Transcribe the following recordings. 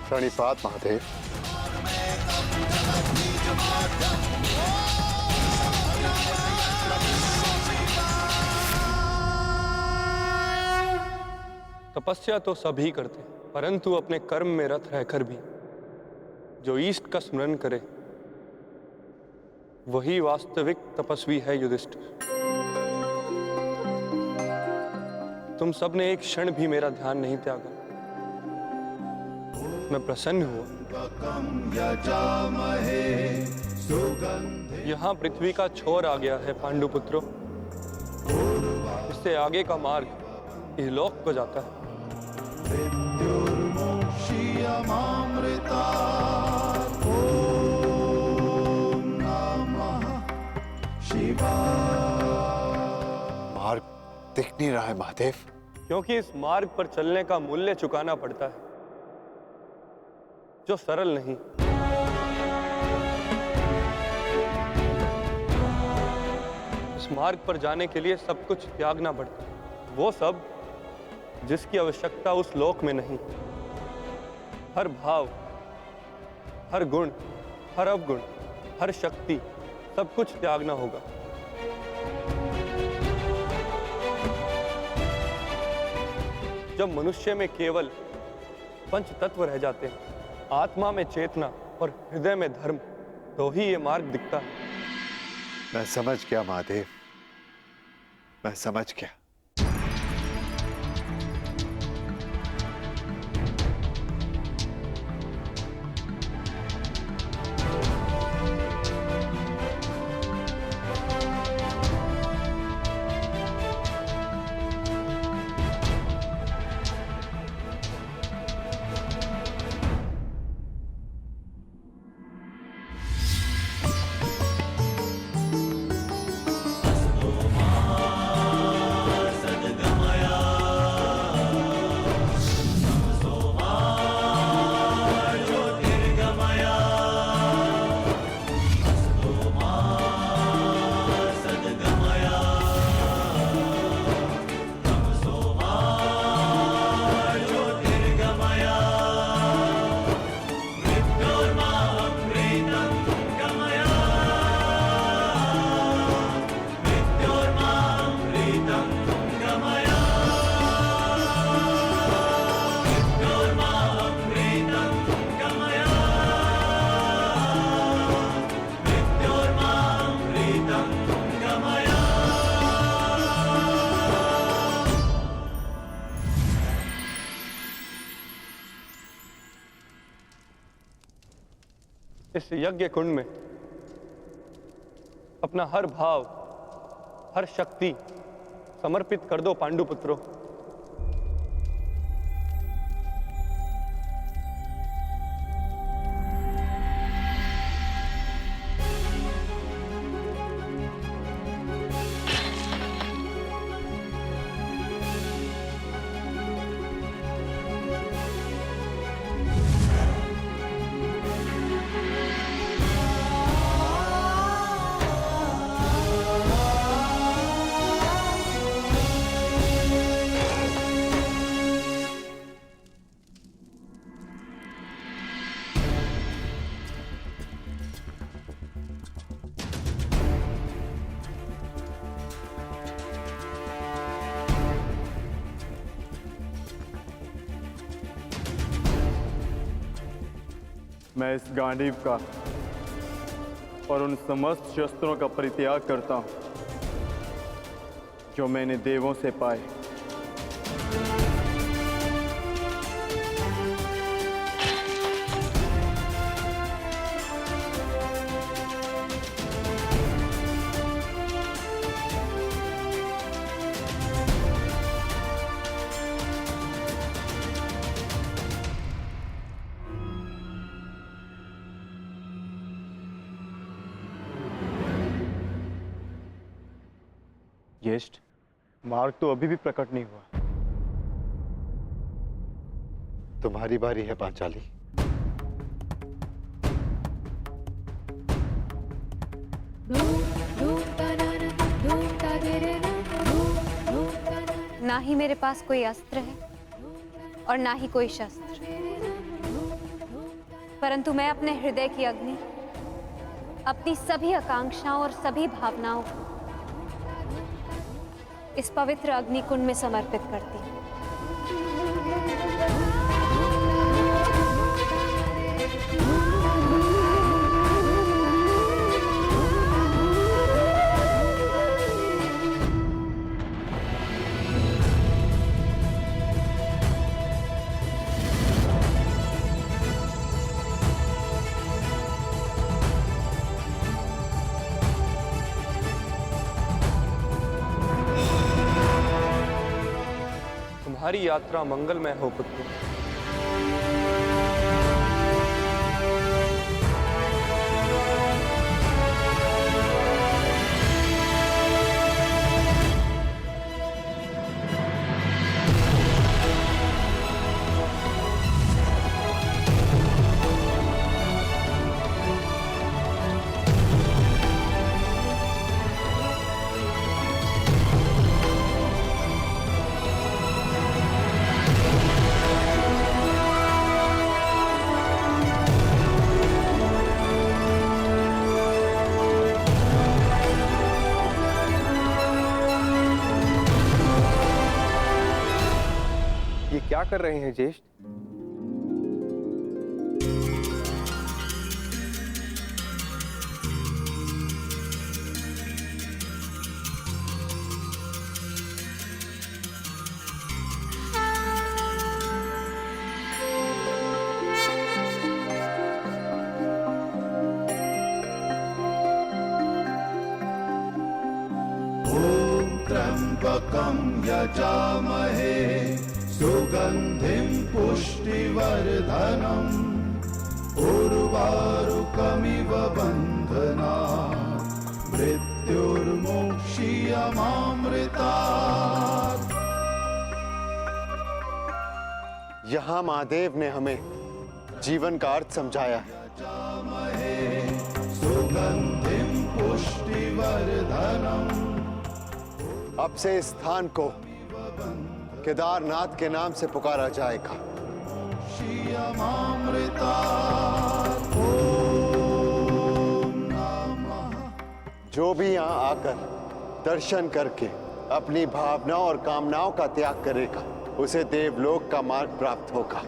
प्रणिपात महादेव। तपस्या तो सभी करते, परंतु अपने कर्म में रत रहकर भी जो ईष्ट का स्मरण करे वही वास्तविक तपस्वी है युधिष्ठिर। तुम सबने एक क्षण भी मेरा ध्यान नहीं त्यागा। मैं प्रसन्न हुआ। यहाँ पृथ्वी का छोर आ गया है पांडुपुत्रों। इससे आगे का मार्ग इहलोक को जाता है। मार्ग दिख नहीं रहा है महादेव। क्योंकि इस मार्ग पर चलने का मूल्य चुकाना पड़ता है जो सरल नहीं। इस मार्ग पर जाने के लिए सब कुछ त्यागना पड़ता है, वो सब जिसकी आवश्यकता उस लोक में नहीं। हर भाव, हर गुण, हर अवगुण, हर शक्ति, सब कुछ त्यागना होगा। जब मनुष्य में केवल पंच तत्व रह जाते हैं, आत्मा में चेतना और हृदय में धर्म, तो ही ये मार्ग दिखता है। मैं समझ गया महादेव, मैं समझ गया। इस यज्ञ कुंड में अपना हर भाव, हर शक्ति समर्पित कर दो पांडुपुत्रों। मैं इस गांडीव का और उन समस्त शस्त्रों का परित्याग करता हूं जो मैंने देवों से पाए। ज्येष्ठ, मार्ग तो अभी भी प्रकट नहीं हुआ। तुम्हारी बारी है पांचाली। ना ही मेरे पास कोई अस्त्र है और ना ही कोई शस्त्र। परंतु मैं अपने हृदय की अग्नि, अपनी सभी आकांक्षाओं और सभी भावनाओं को इस पवित्र अग्निकुंड में समर्पित करती हूँ। तुम्हारी यात्रा मंगलमय हो पुत्र। ये क्या कर रहे हैं ज्येष्ठ? त्र्यम्बकं यजामहे सुगन्धिं पुष्टिवर्धनम् उर्वारुकमिव बन्धनात् मृत्युर्मुक्षीयमामृतात्। यहाँ महादेव ने हमें जीवन का अर्थ समझाया है। सुगन्धिं पुष्टिवर्धनम्। अब से इस स्थान को केदारनाथ के नाम से पुकारा जाएगा। जो भी यहाँ आकर दर्शन करके अपनी भावनाओं और कामनाओं का त्याग करेगा, उसे देवलोक का मार्ग प्राप्त होगा।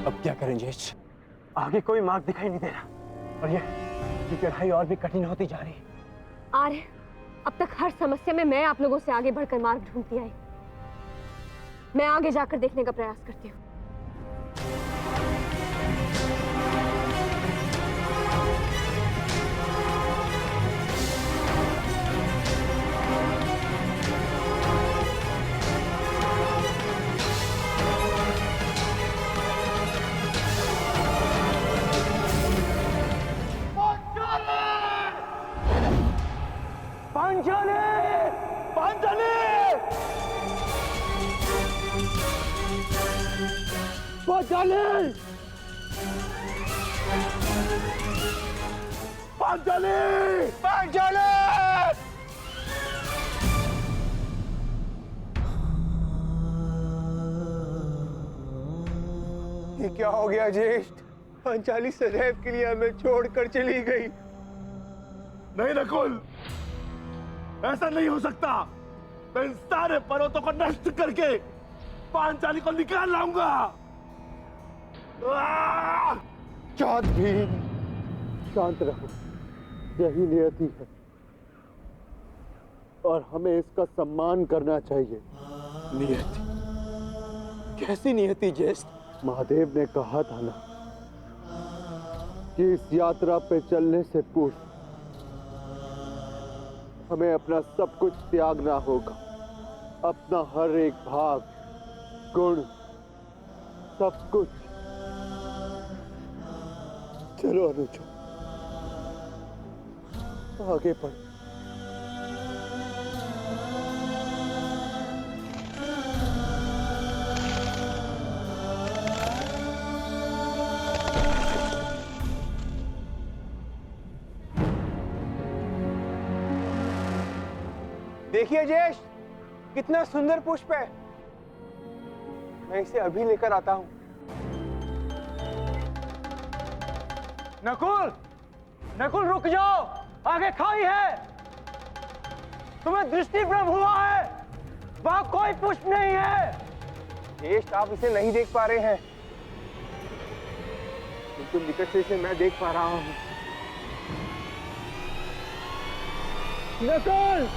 अब क्या करें ज्येष्ठ? आगे कोई मार्ग दिखाई नहीं दे रहा और ये चढ़ाई और भी कठिन होती जा रही है। आर्य, अब तक हर समस्या में मैं आप लोगों से आगे बढ़कर मार्ग ढूंढती आई। मैं आगे जाकर देखने का प्रयास करती हूँ। पांचाली! पांचाली! पांचाली! पांचाली! पांचाली! ये क्या हो गया ज्येष्ठ? पांचाली सदैव के लिए हमें छोड़कर चली गई। नहीं नकुल, ऐसा नहीं हो सकता। मैं इन सारे पर्वतों को नष्ट करके पांचाली को निकाल लाऊंगा। चाँद भीम, शांत रहो, यही नियति है और हमें इसका सम्मान करना चाहिए। नियति? कैसी नियति ज्येष्ठ? महादेव ने कहा था ना कि इस यात्रा पे चलने से पूर्व हमें अपना सब कुछ त्यागना होगा, अपना हर एक भाग, गुण, सब कुछ। चलो अनुजा, आगे बढ़ो। देखिए जेश, कितना सुंदर पुष्प है। मैं इसे अभी लेकर आता हूं। नकुल, नकुल रुक जाओ, आगे खाई है। तुम्हें दृष्टि भ्रम हुआ है, वहां कोई पुष्प नहीं है। जेश, आप इसे नहीं देख पा रहे हैं, बिल्कुल निकट से इसे मैं देख पा रहा हूं। नकुल,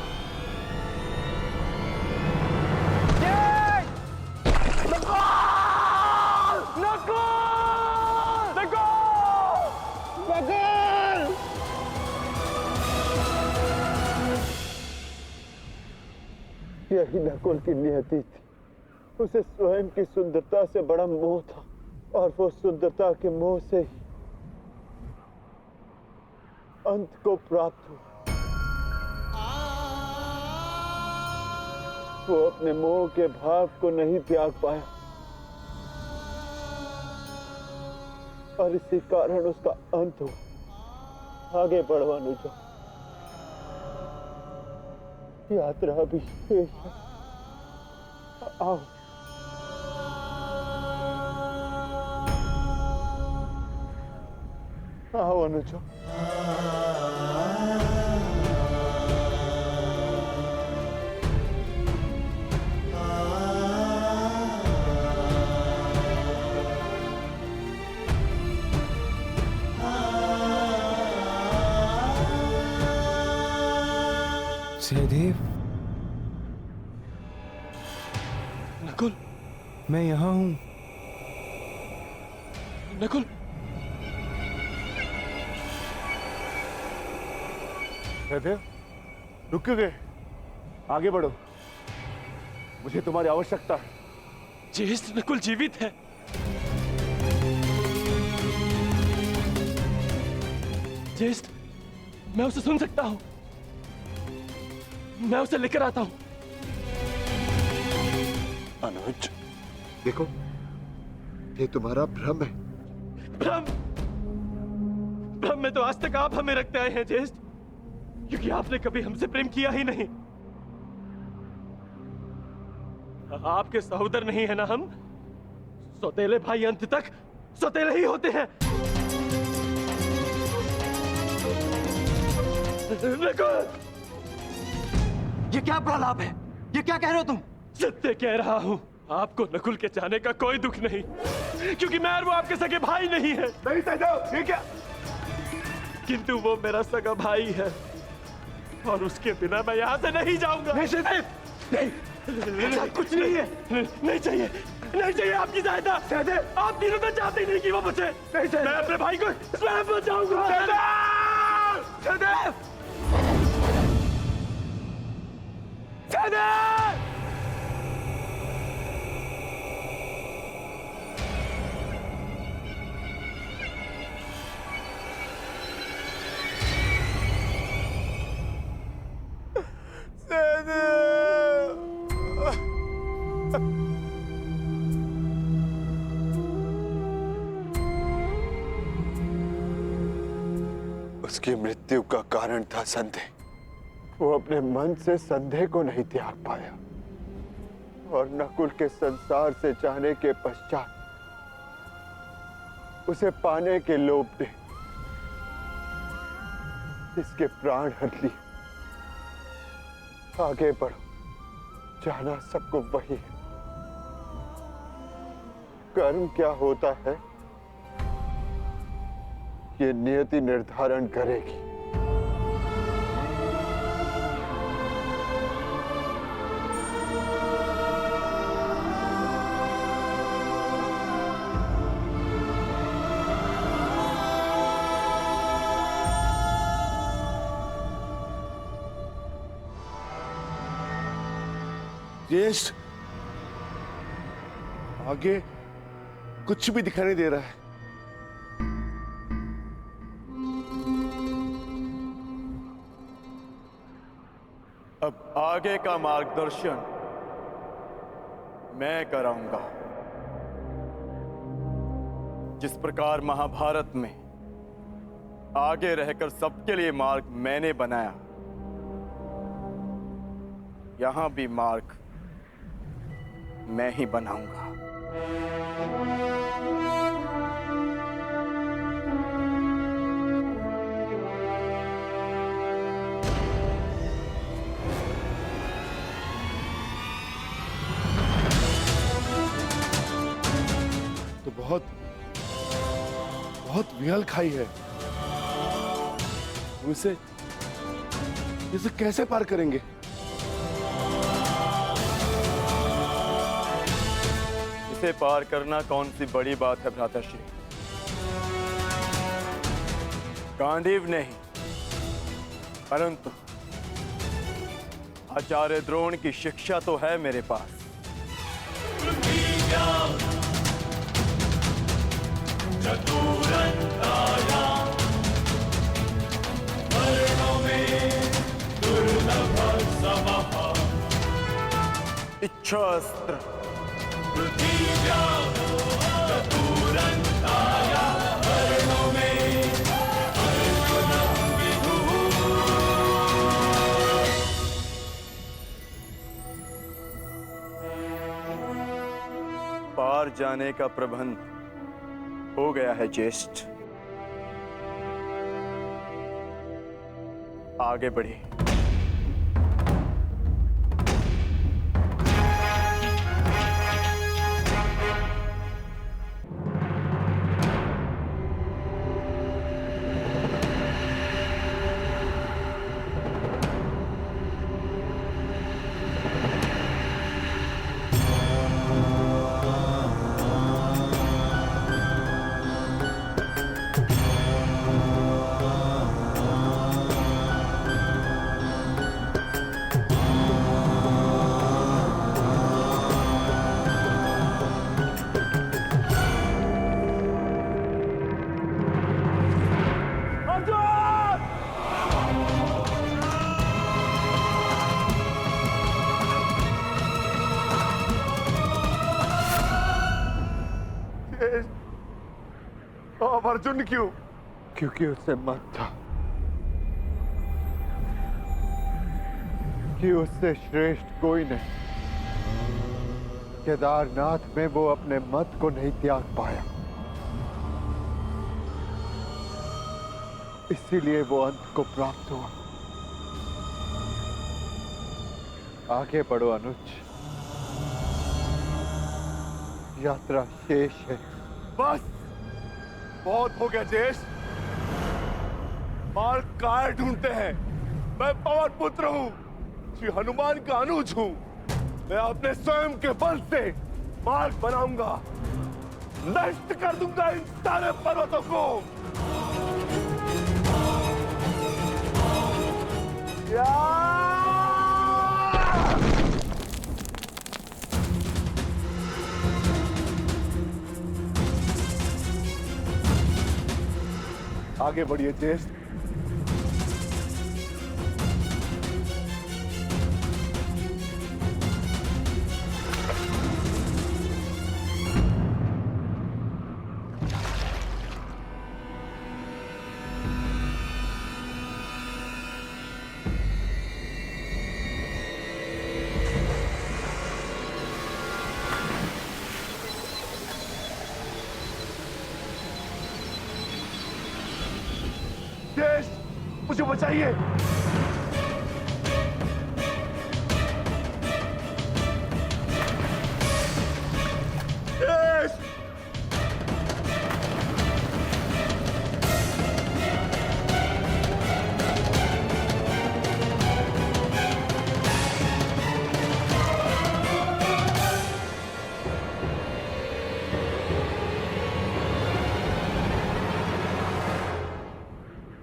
यही नकुल की नियति थी। उसे स्वयं की सुंदरता से बड़ा मोह था और वो सुंदरता के मोह से ही अंत को प्राप्त हुआ। वो अपने मोह के भाव को नहीं त्याग पाया और इसी कारण उसका अंत हुआ। आगे बढ़ो अनुजा, यात्रा भी शेष है। आओ। आओ अनुजा। सहदेव, नकुल, मैं यहाँ हूँ। नकुल, सहदेव, रुक क्यों गए? आगे बढ़ो, मुझे तुम्हारी आवश्यकता है। ज्येष्ठ नकुल जीवित है। ज्येष्ठ, मैं उसे सुन सकता हूँ। मैं उसे लेकर आता हूँ। अनुज, देखो, ये तुम्हारा भ्रम है। भ्रम? भ्रम में तो आज तक आप हमें रखते आए हैं ज्येष्ठ, क्योंकि आपने कभी हमसे प्रेम किया ही नहीं। आपके सहोदर नहीं है ना हम? सौतेले भाई अंत तक सौतेले ही होते हैं। ये क्या प्रलाप है? ये क्या कह रहे हो तुम? सत्य कह रहा हूँ। आपको नकुल के जाने का कोई दुख नहीं, क्योंकि मैं और वो आपके सगे भाई नहीं है। नहीं सहदेव, ये क्या? किंतु वो मेरा सगा भाई है और उसके बिना मैं यहाँ से नहीं जाऊंगा। नहीं सहदेव, नहीं, ऐसा कुछ नहीं है। नहीं चाहिए, नहीं चाहिए आपकी सहायता। सहदेव, आप तीनों तो चाहते ही नहीं कि वो बचे। नहीं सहदेव, मैं अपने भाई को स्वयं बचाऊंगा। सहदेव, सहदेव, सहदेव! उसकी मृत्यु का कारण था संदेह। वो अपने मन से संदेह को नहीं त्याग पाया और नकुल के संसार से जाने के पश्चात उसे पाने के लोभ ने इसके प्राण हर लिए। आगे बढ़ो, जाना सबको वही है। कर्म क्या होता है ये नियति निर्धारण करेगी। ज्येष्ठ, आगे कुछ भी दिखाई नहीं दे रहा है। अब आगे का मार्गदर्शन मैं कराऊंगा। जिस प्रकार महाभारत में आगे रहकर सबके लिए मार्ग मैंने बनाया, यहां भी मार्ग मैं ही बनाऊंगा। तो बहुत विहल खाई है। हम इसे कैसे पार करेंगे? इसे पार करना कौन सी बड़ी बात है भ्राताश्री। गांडीव नहीं, परंतु आचार्य द्रोण की शिक्षा तो है मेरे पास। इच्छास्त्र, पार जाने का प्रबंध हो गया है ज्येष्ठ। आगे बढ़े। अब अर्जुन क्यों? क्योंकि उससे मत था कि उससे श्रेष्ठ कोई नहीं। केदारनाथ में वो अपने मत को नहीं त्याग पाया, इसीलिए वो अंत को प्राप्त हुआ। आगे बढ़ो अनुज, यात्रा शेष है। बस बहुत हो गया ज्येष्ठ। मार्ग काय ढूंढते हैं? मैं पवन पुत्र हूँ, श्री हनुमान का अनुज हूँ। मैं अपने स्वयं के बल से मार्ग बनाऊंगा, नष्ट कर दूंगा इन सारे पर्वतों को। आगे बढ़िए ज्येष्ठ। मुझे बचाइए।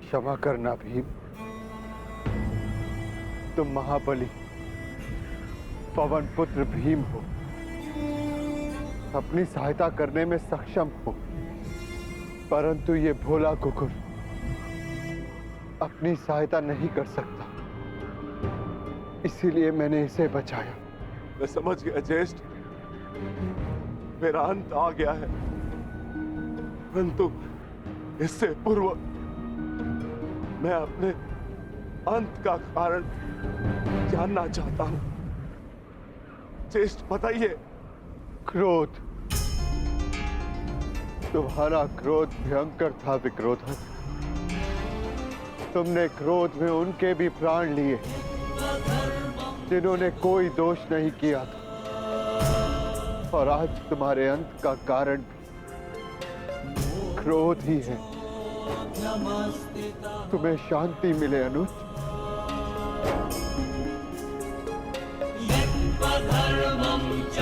क्षमा करना भीम, तुम महाबली पवन पुत्र भीम हो, अपनी सहायता करने में सक्षम हो, परंतु ये भोला कुकुर अपनी सहायता नहीं कर सकता, इसीलिए मैंने इसे बचाया। मैं समझ गया ज्येष्ठ, मेरा अंत आ गया है, परंतु इससे पूर्व मैं अपने अंत का कारण जानना चाहता हूं। ज्येष्ठ बताइए। क्रोध, तुम्हारा क्रोध भयंकर था विक्रोधन। तुमने क्रोध में उनके भी प्राण लिए जिन्होंने कोई दोष नहीं किया था, और आज तुम्हारे अंत का कारण क्रोध ही है। तुम्हें शांति मिले अनुज। धर्मं च